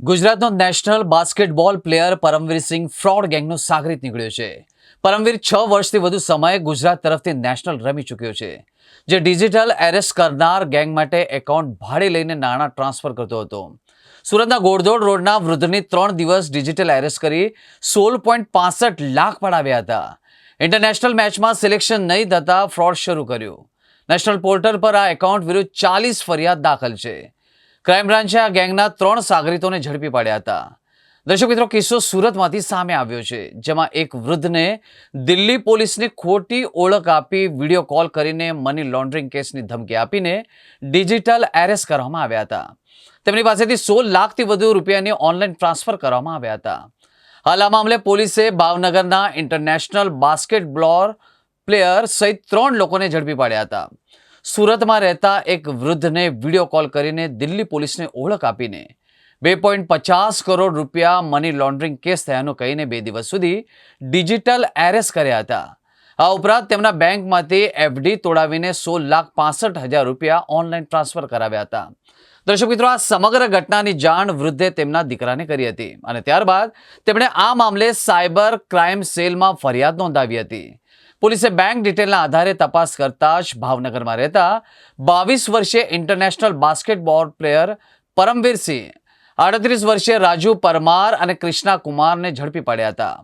ગુજરાતનો national basketball player Paramvir સિંહ fraud ગેંગનો સાગરીત નીકળ્યો છે. પરમવીર 6 વર્ષથી વધુ સમય ગુજરાત તરફથી નેશનલ રમી ચૂક્યો છે, જે ડિજિટલ એરેસ્ટ કરનાર ગેંગ માટે એકાઉન્ટ ભાડે લઈને નાણાં ટ્રાન્સફર કરતો હતો. સુરતના ગોળદોડ રોડના વૃદ્ધની 3 દિવસ ડિજિટલ એરેસ્ટ કરી 16.65 લાખ પડાવ્યા હતા. ઇન્ટરનેશનલ મેચમાં સિલેક્શન નહીં થતાં ફ્રોડ શરૂ કર્યું. નેશનલ પોર્ટલ પર આ એકાઉન્ટ વિરુદ્ધ 40 ફરિયાદ દાખલ છે. ક્રાઇમ બ્રાન્ચે આ ગેંગના 3 સાગરીતોને ઝડપી પાડ્યા હતા. દર્શક મિત્રો, કિસ્સો સુરતમાંથી સામે આવ્યો છે, જેમાં એક વૃદ્ધને દિલ્હી પોલીસની ખોટી ઓળખ આપી વિડીયો કોલ કરીને મની લોન્ડરિંગ કેસની ધમકી આપીને ડિજિટલ એરેસ્ટ કરવામાં આવ્યા હતા. તેમની પાસેથી 16 લાખથી વધુ રૂપિયાની ઓનલાઈન ટ્રાન્સફર કરવામાં આવ્યા હતા. હાલ આ મામલે પોલીસે ભાવનગરના ઇન્ટરનેશનલ બાસ્કેટબોલ પ્લેયર સહિત 3 લોકોને ઝડપી પાડ્યા હતા. સુરતમાં રહેતા એક વૃદ્ધને વિડીયો કોલ કરીને દિલ્હી પોલીસને ઓળખ આપીને 2.50 કરોડ રૂપિયા મની લોન્ડરિંગ કેસ થયાનું કહીને 2 દિવસ સુધી ડિજિટલ એરેસ્ટ કર્યા હતા. આ ઉપરાંત તેમના બેંકમાંથી એફડી તોડાવીને 16,65,000 રૂપિયા ઓનલાઈન ટ્રાન્સફર કરાવ્યા હતા. દર્શક મિત્રો, આ સમગ્ર ઘટનાની જાણ વૃદ્ધે તેમના દીકરાને કરી હતી અને ત્યારબાદ તેમણે આ મામલે સાયબર ક્રાઇમ સેલમાં ફરિયાદ નોંધાવી હતી. પોલીસે બેંક ડિટેલના આધારે તપાસ કરતા જ ભાવનગરમાં રહેતા 22 વર્ષીય ઇન્ટરનેશનલ બાસ્કેટબોલ પ્લેયર પરમવીર સિંહ, 38 વર્ષીય રાજુ પરમાર અને કૃષ્ણા કુમારને ઝડપી પાડ્યા હતા.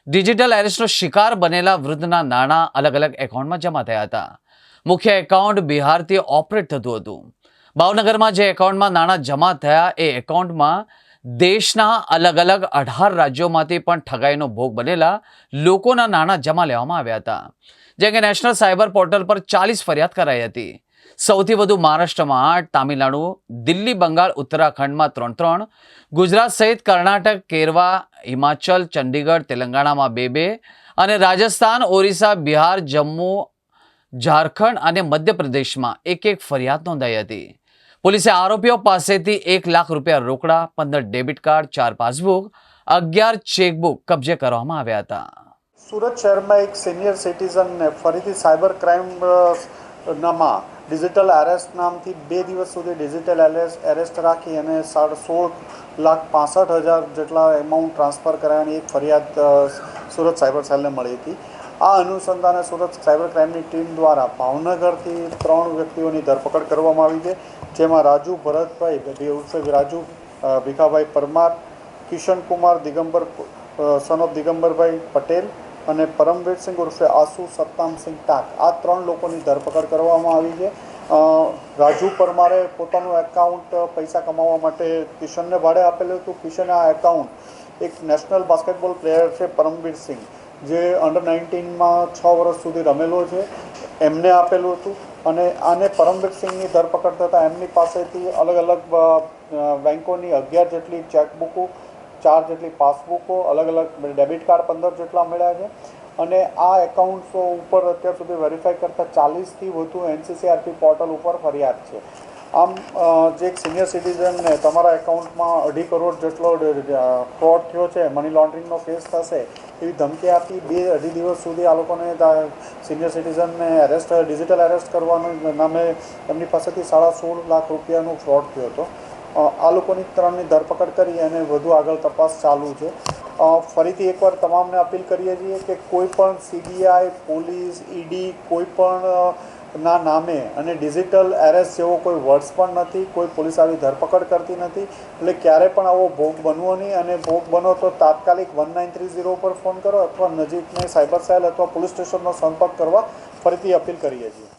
ડિજિટલ એરેસ્ટનો શિકાર બનેલા વૃદ્ધના નાણાં અલગ અલગ એકાઉન્ટમાં જમા થયા હતા. મુખ્ય એકાઉન્ટ બિહારથી ઓપરેટ થતું હતું. ભાવનગરમાં જે એકાઉન્ટમાં નાણાં જમા થયા એ એકાઉન્ટમાં દેશના અલગ અલગ 18 રાજ્યોમાંથી પણ ઠગાઈનો ભોગ બનેલા લોકોના નાણાં જમા લેવામાં આવ્યા હતા. જે અંગે નેશનલ સાયબર પોર્ટલ પર 40 ફરિયાદ કરાઈ હતી. સૌથી વધુ મહારાષ્ટ્રમાં 8, તામિલનાડુ, દિલ્હી, બંગાળ, ઉત્તરાખંડમાં 3, ગુજરાત સહિત કર્ણાટક, કેરવા, હિમાચલ, ચંડીગઢ, તેલંગાણામાં 2 અને રાજસ્થાન, ઓરિસ્સા, બિહાર, જમ્મુ, ઝારખંડ અને મધ્યપ્રદેશમાં 1 ફરિયાદ નોંધાઈ હતી. પોલીસે આરોપીઓ પાસેથી 1 લાખ રૂપિયા રોકડા, 15 ડેબિટ કાર્ડ, 4 પાસબુક, 11 ચેકબુક કબજે કરવામાં આવ્યા હતા. સુરત શહેરમાં એક સિનિયર સિટીઝનને ફરીથી સાયબર ક્રાઇમ નામાં ડિજિટલ એરેસ્ટ નામથી 2 દિવસ સુધી ડિજિટલ એરેસ્ટ રાખી અને 16,65,000 જેટલા એમાઉન્ટ ટ્રાન્સફર કરાવવાની એક ફરિયાદ સુરત સાયબર સેલને મળી હતી. આ અનુસંધાને સુરત સાયબર ક્રાઇમની ટીમ દ્વારા ભાવનગરથી 3 વ્યક્તિઓની ધરપકડ કરવામાં આવી છે, જેમાં રાજુ ભરતભાઈ ઉર્ફે રાજુ ભીખાભાઈ પરમાર, કિશન કુમાર દિગંબર સન ઓફ દિગંબરભાઈ પટેલ અને પરમવીર સિંહ ઉર્ફે આસુ સત્તામસિંહ ટાક, આ 3 લોકોની ધરપકડ કરવામાં આવી છે. રાજુ પરમારે પોતાનું એકાઉન્ટ પૈસા કમાવા માટે કિશનને ભાડે આપેલું હતું. કિશન આ એકાઉન્ટ એક નેશનલ બાસ્કેટબોલ પ્લેયર છે પરમવીર સિંહ, જે અંડર 19માં 6 વર્ષ સુધી રમેલો છે, એમને આપેલું હતું. અને આને પરમવીર સિંહની ધરપકડ થતાં એમની પાસેથી અલગ અલગ બેન્કોની 11 જેટલી ચેકબુકો, 4 જેટલી પાસબુકો, અલગ અલગ ડેબિટ કાર્ડ 15 જેટલા મળ્યા છે. અને આ એકાઉન્ટ્સો ઉપર અત્યાર સુધી વેરીફાઈ કરતાં 40થી વધુ NCCRP પોર્ટલ ઉપર ફરિયાદ છે. આમ જે એક સિનિયર સિટીઝનને તમારા એકાઉન્ટમાં 2.5 કરોડ જેટલો ફ્રોડ થયો છે, મની લોન્ડરિંગનો કેસ થશે એવી ધમકી આપી 2-2.5 દિવસ સુધી આ લોકોને સિનિયર સિટીઝનને ડિજિટલ એરેસ્ટ કરવાનું નામે એમની પાસેથી 16.5 લાખ રૂપિયાનું ફ્રોડ થયો હતો. આ લોકોની 3ની ધરપકડ કરી અને વધુ આગળ તપાસ ચાલુ છે. ફરીથી એકવાર તમામને અપીલ કરીએ છીએ કે કોઈ પણ CBI, પોલીસ, ED કોઈ પણ ના નામે અને ડિજિટલ એરેસ્ટ જેવો કોઈ વર્ડ્સ પણ નથી, કોઈ પોલીસ આવી ધરપકડ કરતી નથી. એટલે ક્યારે પણ આવો ભોગ બનવો નહીં, અને ભોગ બનો તો તાત્કાલિક 1930 પર ફોન કરો અથવા નજીકની સાયબર સેલ અથવા પોલીસ સ્ટેશનનો સંપર્ક કરવા ફરીથી અપીલ કરીએ છીએ.